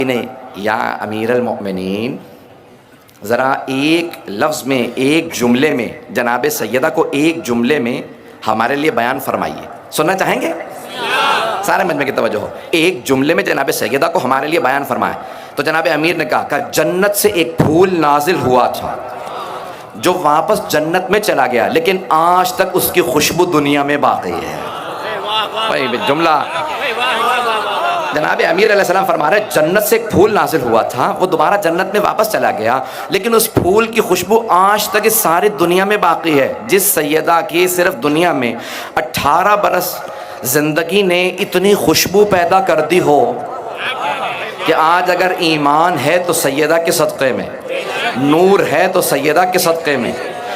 نے یا امیر المؤمنین ذرا ایک لفظ میں ایک جملے میں جناب سیدہ کو ایک جملے میں ہمارے لیے بیان فرمائیے. سننا چاہیں گے؟ سارے مجمع کی توجہ ہو. ایک جملے میں جناب سیدہ کو ہمارے لیے بیان فرمائے. تو جناب امیر نے کہا کہ جنت سے ایک پھول نازل ہوا تھا جو واپس جنت میں چلا گیا لیکن آج تک اس کی خوشبو دنیا میں باقی ہے. جملہ جناب امیر علیہ السلام فرما رہے جنت سے ایک پھول نازل ہوا تھا، وہ دوبارہ جنت میں واپس چلا گیا لیکن اس پھول کی خوشبو آج تک اس ساری دنیا میں باقی ہے. جس سیدہ کی صرف دنیا میں 18 برس زندگی نے اتنی خوشبو پیدا کر دی ہو کہ آج اگر ایمان ہے تو سیدہ کے صدقے میں، نور ہے تو سیدہ کے صدقے میں،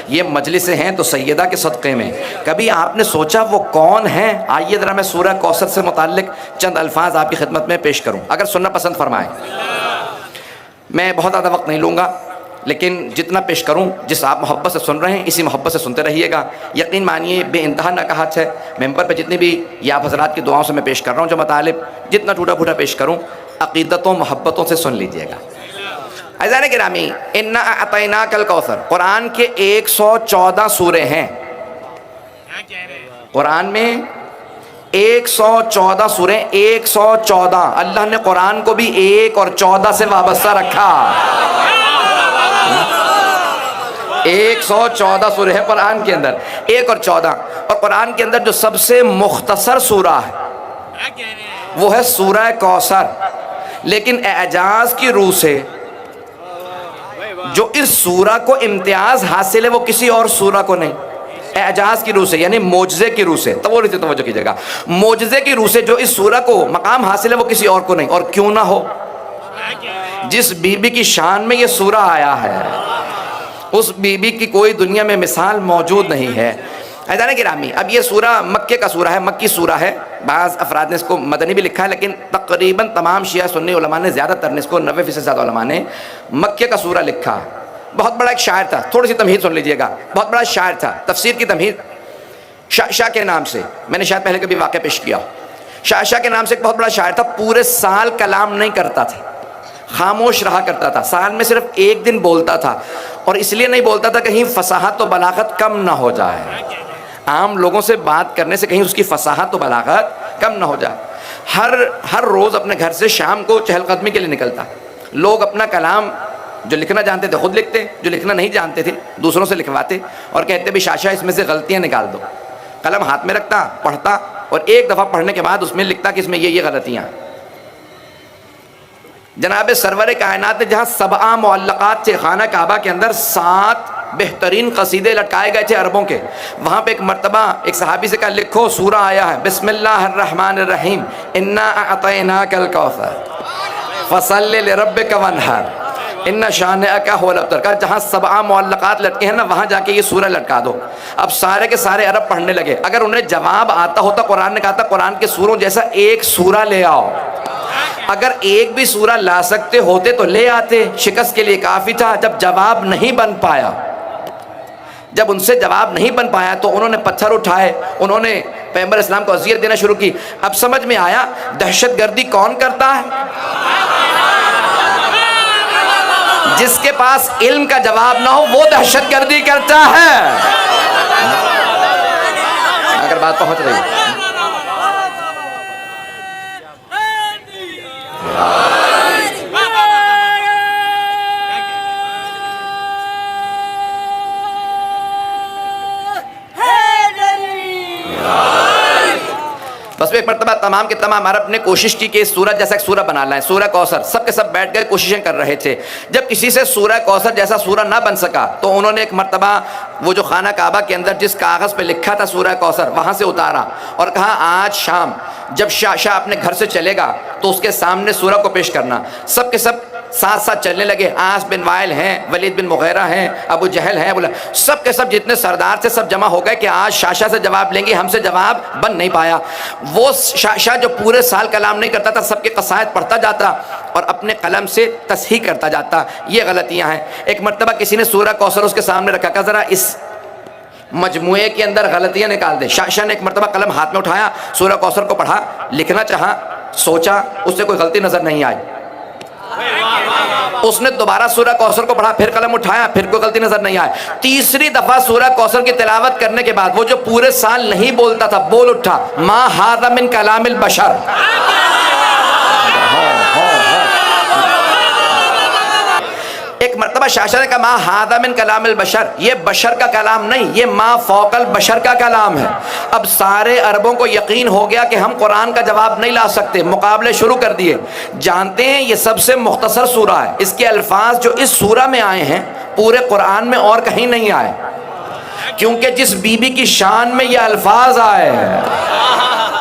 یہ مجلسیں ہیں تو سیدہ کے صدقے میں. کبھی آپ نے سوچا وہ کون ہیں؟ آئیے ذرا میں سورہ کوثر سے متعلق چند الفاظ آپ کی خدمت میں پیش کروں اگر سننا پسند فرمائیں. میں بہت زیادہ وقت نہیں لوں گا لیکن جتنا پیش کروں جس آپ محبت سے سن رہے ہیں اسی محبت سے سنتے رہیے گا. یقین مانیے بے انتہا نکہت ہے. ممبر پہ جتنی بھی یا آپ حضرات کی دعاؤں سے میں پیش کر رہا ہوں جو مطالب جتنا ٹوٹا پھوٹا پیش کروں عقیدتوں محبتوں سے سن لیجئے گا. عزیزان گرامی انا اعطیناک الکوثر قرآن کے 114 سورے ہیں. قرآن میں 114 سورے، 114. اللہ نے قرآن کو بھی 1 اور 14 سے وابستہ رکھا. 114 سورے ہیں قرآن کے اندر، 1 اور 14. اور قرآن کے اندر جو سب سے مختصر سورہ ہے وہ ہے سورہ کوثر. لیکن اعجاز کی روح سے جو اس سورہ کو امتیاز حاصل ہے وہ کسی اور سورہ کو نہیں. اعجاز کی روح سے یعنی معجزے کی روح سے، توجہ سے توجہ کیجئے گا، معجزے کی روح سے جو اس سورہ کو مقام حاصل ہے وہ کسی اور کو نہیں. اور کیوں نہ ہو، جس بی بی کی شان میں یہ سورہ آیا ہے اس بی بی کی کوئی دنیا میں مثال موجود نہیں ہے. عزیزان گرامی اب یہ سورہ مکے کا سورہ ہے، مکی سورہ ہے. بعض افراد نے اس کو مدنی بھی لکھا ہے لیکن تقریباً تمام شیعہ سنی علماء نے زیادہ تر نے اس کو 90% سے زیادہ علماء نے مکے کا سورہ لکھا. بہت بڑا ایک شاعر تھا، تھوڑی سی تمہید سن لیجئے گا. بہت بڑا شاعر تھا، تفسیر کی تمہید شاہ کے نام سے، میں نے شاید پہلے کبھی واقعہ پیش کیا. شاہ کے نام سے ایک بہت بڑا شاعر تھا. پورے سال کلام نہیں کرتا تھا، خاموش رہا کرتا تھا. سال میں صرف ایک دن بولتا تھا اور اس لیے نہیں بولتا تھا کہیں فصاحت و بلاغت کم نہ ہو جائے. عام لوگوں سے بات کرنے سے کہیں اس کی فصاحت و بلاغت کم نہ ہو جائے. ہر روز اپنے گھر سے شام کو چہل قدمی کے لیے نکلتا. لوگ اپنا کلام جو لکھنا جانتے تھے خود لکھتے، جو لکھنا نہیں جانتے تھے دوسروں سے لکھواتے اور کہتے بھی شاشا اس میں سے غلطیاں نکال دو. قلم ہاتھ میں رکھتا، پڑھتا اور ایک دفعہ پڑھنے کے بعد اس میں لکھتا کہ اس میں یہ غلطیاں. جناب سرور کائنات نے جہاں 7 معلقات تھے خانہ کعبہ کے اندر 7 بہترین قصیدے لٹکائے گئے تھے عربوں کے. وہاں پہ ایک مرتبہ ایک صحابی سے کہا لکھو سورہ آیا ہے بسم اللہ الرحمن الرحیم انا اعطیناک الکوثر فصل لربک وانحر ان شانئک هو الابتر. کہا جہاں 7 معلقات لٹکے ہیں نا وہاں جا کے یہ سورہ لٹکا دو. اب سارے کے سارے عرب پڑھنے لگے. اگر انہیں جواب آتا ہوتا قرآن نے کہا تھا قرآن کے سوروں جیسا ایک سورہ لے آؤ. اگر ایک بھی سورہ لا سکتے ہوتے تو لے آتے، شکست کے لیے کافی تھا. جب جواب نہیں بن پایا، جب ان سے جواب نہیں بن پایا تو انہوں نے پتھر اٹھائے، انہوں نے پیغمبر اسلام کو اذیت دینا شروع کی. اب سمجھ میں آیا دہشت گردی کون کرتا ہے؟ جس کے پاس علم کا جواب نہ ہو وہ دہشت گردی کرتا ہے. اگر بات پہنچ رہی ہے بس ایک مرتبہ تمام کے تمام عرب نے کوشش کی کہ اس سورہ جیسا ایک سورہ بنا لائیں. سورہ کوثر سب کے سب بیٹھ گئے کوششیں کر رہے تھے. جب کسی سے سورہ کوثر جیسا سورہ نہ بن سکا تو انہوں نے ایک مرتبہ وہ جو خانہ کعبہ کے اندر جس کاغذ پہ لکھا تھا سورہ کوثر وہاں سے اتارا اور کہا آج شام جب شاہ اپنے گھر سے چلے گا تو اس کے سامنے سورہ کو پیش کرنا. سب کے سب ساتھ ساتھ چلنے لگے. عاص بن وائل ہیں، ولید بن مغیرہ ہیں، ابو جہل ہیں، سب کے سب جتنے سردار تھے سب جمع ہو گئے کہ آج شاشا سے جواب لیں گے. ہم سے جواب بن نہیں پایا. وہ شاشا جو پورے سال کلام نہیں کرتا تھا سب کے قصائد پڑھتا جاتا اور اپنے قلم سے تصحیح کرتا جاتا. یہ غلطیاں ہیں. ایک مرتبہ کسی نے سورہ کوثر اس کے سامنے رکھا کہ ذرا اس مجموعے کے اندر غلطیاں نکال دے. شاشا نے ایک مرتبہ قلم ہاتھ میں اٹھایا، سورہ کوثر کو پڑھا، لکھنا چاہا، سوچا، اس سے کوئی غلطی نظر نہیں آئی. اس نے دوبارہ سورہ کوثر کو پڑھا، پھر قلم اٹھایا، پھر کوئی غلطی نظر نہیں آئی، تیسری دفعہ سورہ کوثر کی تلاوت کرنے کے بعد وہ جو پورے سال نہیں بولتا تھا بول اٹھا، ما ھذا من کلام البشر۔ ایک مرتبہ شاشہ نے کہا ما ھذا من کلام البشر، یہ بشر کا کلام نہیں، یہ ما فوق البشر کا کلام ہے۔ اب سارے عربوں کو یقین ہو گیا کہ ہم قرآن کا جواب نہیں لا سکتے، مقابلے شروع کر دیے۔ جانتے ہیں یہ سب سے مختصر سورہ ہے، اس کے الفاظ جو اس سورہ میں آئے ہیں پورے قرآن میں اور کہیں نہیں آئے، کیونکہ جس بی بی کی شان میں یہ الفاظ آئے ہیں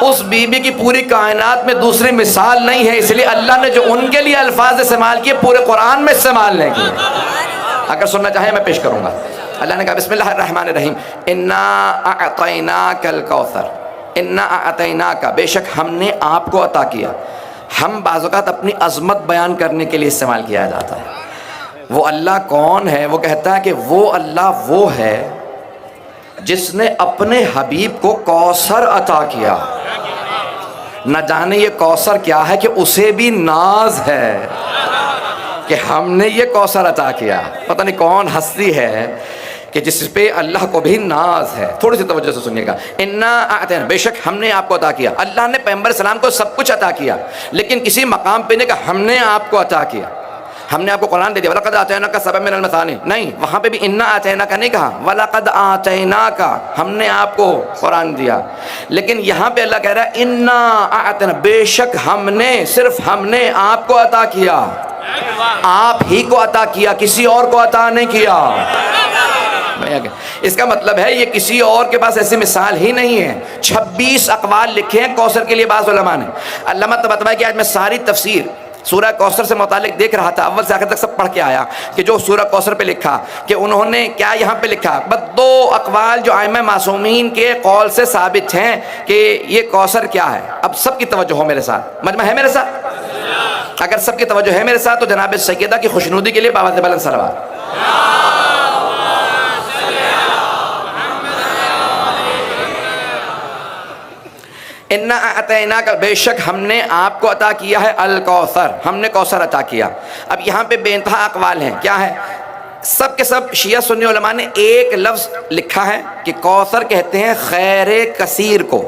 اس بی بی کی پوری کائنات میں دوسری مثال نہیں ہے، اس لیے اللہ نے جو ان کے لیے الفاظ استعمال کیے پورے قرآن میں استعمال نہیں کیے۔ اگر سننا چاہیں میں پیش کروں گا۔ اللہ نے کہا بسم اللہ الرحمن الرحیم، انا اعطیناک الکوثر، انا اعطیناک، بے شک ہم نے آپ کو عطا کیا۔ ہم بعض اوقات اپنی عظمت بیان کرنے کے لیے استعمال کیا جاتا ہے۔ وہ اللہ کون ہے؟ وہ کہتا ہے کہ وہ اللہ وہ ہے جس نے اپنے حبیب کو کوثر عطا کیا۔ نہ جانے یہ کوثر کیا ہے کہ اسے بھی ناز ہے کہ ہم نے یہ کوثر عطا کیا۔ پتہ نہیں کون ہستی ہے کہ جس پہ اللہ کو بھی ناز ہے۔ تھوڑی سی توجہ سے سنیے گا، انا اعطینا، بے شک ہم نے آپ کو عطا کیا۔ اللہ نے پیغمبر السلام کو سب کچھ عطا کیا، لیکن کسی مقام پہ نہیں کہا ہم نے آپ کو عطا کیا، ہم نے آپ کو قرآن دے دیا، وَلَقَدْ آتَيْنَاكَ سَبْعًا مِنَ الْمَثَانِي، نہیں، وہاں پہ بھی اِنَّا آتَيْنَاكَ نہیں کہا، وَلَقَدْ آتَيْنَاكَ، ہم نے آپ کو قرآن دیا۔ لیکن یہاں پہ اللہ کہہ رہا ہے اِنَّا آتَيْنَا، بے شک ہم نے، صرف ہم نے آپ کو عطا کیا، آپ ہی کو عطا کیا، کسی اور کو عطا نہیں کیا۔ اس کا مطلب ہے یہ کسی اور کے پاس ایسی مثال ہی نہیں ہے۔ 26 اقوال لکھے ہیں کوثر کے لیے بعض علماء نے۔ علامہ طباطبائی کی آج میں ساری تفسیر سورہ کوثر سے متعلق دیکھ رہا تھا، اول سے آخر تک سب پڑھ کے آیا کہ جو سورہ کوثر پہ لکھا کہ انہوں نے کیا یہاں پہ لکھا، بس 2 اقوال جو ائمہ معصومین کے قول سے ثابت ہیں کہ یہ کوثر کیا ہے۔ اب سب کی توجہ ہو میرے ساتھ، مجمع ہے میرے ساتھ؟ اگر سب کی توجہ ہے میرے ساتھ تو جناب سیدہ کی خوشنودی کے لیے باوجہ بلند صلوات۔ انا اعطیناک، بے شک ہم نے آپ کو عطا کیا ہے الکوثر، ہم نے کوثر عطا کیا۔ اب یہاں پہ بے انتہا اقوال ہیں، کیا ہے؟ سب کے سب شیعہ سنی علماء نے ایک لفظ لکھا ہے کہ کوثر کہتے ہیں خیر کثیر کو،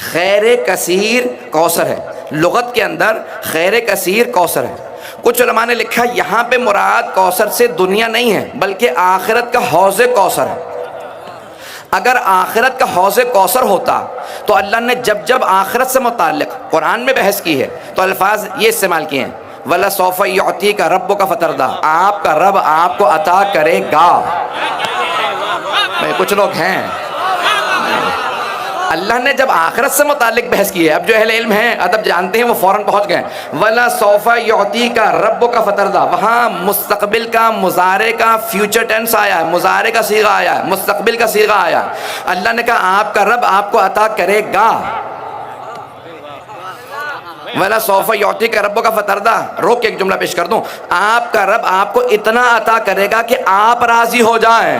خیر کثیر کوثر ہے، لغت کے اندر خیر کثیر کوثر ہے۔ کچھ علماء نے لکھا یہاں پہ مراد کوثر سے دنیا نہیں ہے بلکہ آخرت کا حوض کوثر ہے۔ اگر آخرت کا حوض کوثر ہوتا تو اللہ نے جب آخرت سے متعلق قرآن میں بحث کی ہے تو الفاظ یہ استعمال کیے ہیں، وَلَسَوْفَ يُعْطِيكَ رَبُّكَ فَتَرْضَىٰ، آپ کا رب آپ کو عطا کرے گا۔ کچھ لوگ ہیں اللہ نے جب آخرت سے متعلق بحث کی ہے، اب جو اہل علم ہیں ادب جانتے ہیں وہ فوراً پہنچ گئے، وَلَسَوْفَ يُعْطِيكَ رَبُّكَ فَتَرْضَىٰ، وہاں مستقبل کا مضارع کا فیوچر ٹینس آیا ہے، مضارع کا صیغہ آیا ہے، مستقبل کا صیغہ آیا ہے۔ اللہ نے کہا آپ کا رب آپ کو عطا کرے گا۔ وَلَسَوْفَ يُعْطِيكَ رَبُّكَ فَتَرْضَىٰ، روک کے ایک جملہ پیش کر دوں، آپ کا رب آپ کو اتنا عطا کرے گا کہ آپ راضی ہو جائیں۔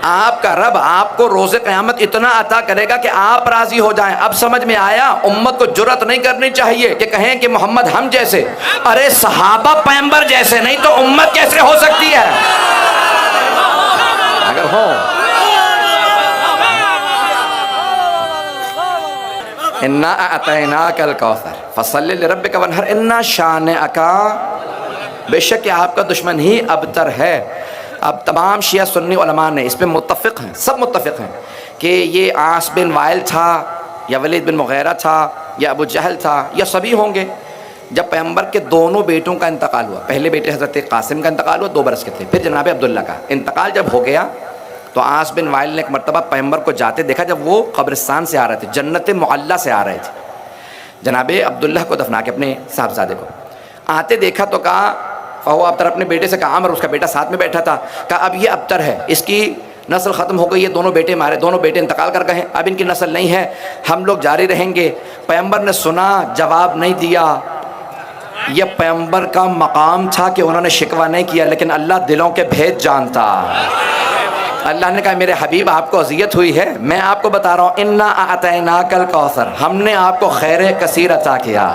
آپ کا رب آپ کو روز قیامت اتنا عطا کرے گا کہ آپ راضی ہو جائیں۔ اب سمجھ میں آیا؟ امت کو جرأت نہیں کرنی چاہیے کہ کہیں کہ محمد ہم جیسے، ارے صحابہ پیغمبر جیسے نہیں تو امت کیسے ہو سکتی ہے؟ اگر ہو انا اعطیناک الکوثر فصلی لربک وانحر انا شانئک، بے شک آپ کا دشمن ہی ابتر ہے۔ اب تمام شیعہ سنی علماء نے اس پہ متفق ہیں، سب متفق ہیں کہ یہ عاص بن وائل تھا یا ولید بن مغیرہ تھا یا ابو جہل تھا یا سبھی ہوں گے۔ جب پیغمبر کے دونوں بیٹوں کا انتقال ہوا، پہلے بیٹے حضرت قاسم کا انتقال ہوا 2 برس کے تھے، پھر جناب عبداللہ کا انتقال جب ہو گیا تو عاص بن وائل نے ایک مرتبہ پیغمبر کو جاتے دیکھا جب وہ قبرستان سے آ رہے تھے، جنت معلیٰ سے آ رہے تھے، جناب عبداللہ کو دفنا کے اپنے صاحبزادے کو آتے دیکھا تو کہا فہو ابتر، اپنے بیٹے سے کہا، عمر اس کا بیٹا ساتھ میں بیٹھا تھا، کہا اب یہ ابتر ہے، اس کی نسل ختم ہو گئی ہے، دونوں بیٹے مارے، دونوں بیٹے انتقال کر گئے ہیں، اب ان کی نسل نہیں ہے، ہم لوگ جاری رہیں گے۔ پیغمبر نے سنا، جواب نہیں دیا۔ یہ پیغمبر کا مقام تھا کہ انہوں نے شکوہ نہیں کیا، لیکن اللہ دلوں کے بھید جانتا۔ اللہ نے کہا میرے حبیب آپ کو اذیت ہوئی ہے، میں آپ کو بتا رہا ہوں انا اعطیناک الکوثر، ہم نے آپ کو خیر کثیر عطا کیا۔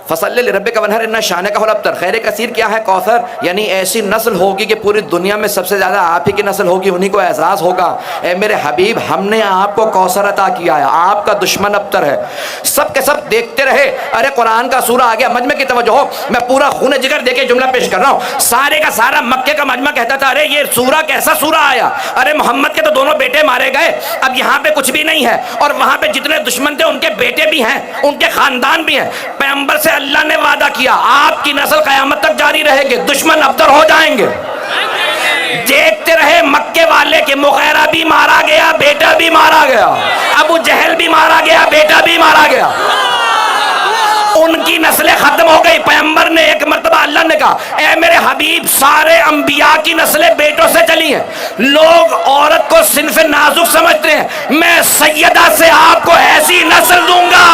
فصلی لربک ونحر ان شانک هو الابتر. خیر کثیر کیا ہے؟ کوثر. یعنی ایسی نسل ہوگی کہ پوری دنیا میں سب سے زیادہ آپ ہی کی نسل ہوگی, انہی کو احساس ہوگا اے میرے حبیب ہم نے آپ کو کوثر عطا کیا ہے, آپ کا دشمن ابتر ہے. سب کے سب دیکھتے رہے. ارے قرآن کا سورہ آ گیا, مجمع کی توجہ ہو, میں پورا خون جگر دے کے جملہ پیش کر رہا ہوں. سارے کا سارا مکے کا مجمع کہتا تھا ارے یہ سورہ کیسا سورہ آیا, ارے محمد کے تو دونوں بیٹے مارے گئے, اب یہاں پہ کچھ بھی نہیں ہے, اور وہاں پہ جتنے دشمن تھے ان کے بیٹے بھی ہیں, ان کے خاندان بھی ہیں. پیغمبر سے اللہ نے وعدہ کیا آپ کی نسل قیامت تک جاری رہے گی, دشمن ابتر ہو جائیں گے. دیکھتے رہے مکے والے کہ مغیرہ بھی مارا گیا, بیٹا بھی مارا گیا, ابو جہل بھی مارا گیا, بیٹا بھی مارا گیا, ان کی نسلیں ختم ہو گئی. پیغمبر نے ایک مرتبہ اللہ نے کہا اے میرے حبیب سارے انبیاء کی نسلیں بیٹوں سے چلی ہیں, لوگ عورت کو صنف نازک سمجھتے ہیں, میں سیدہ سے آپ کو ایسی نسل دوں گا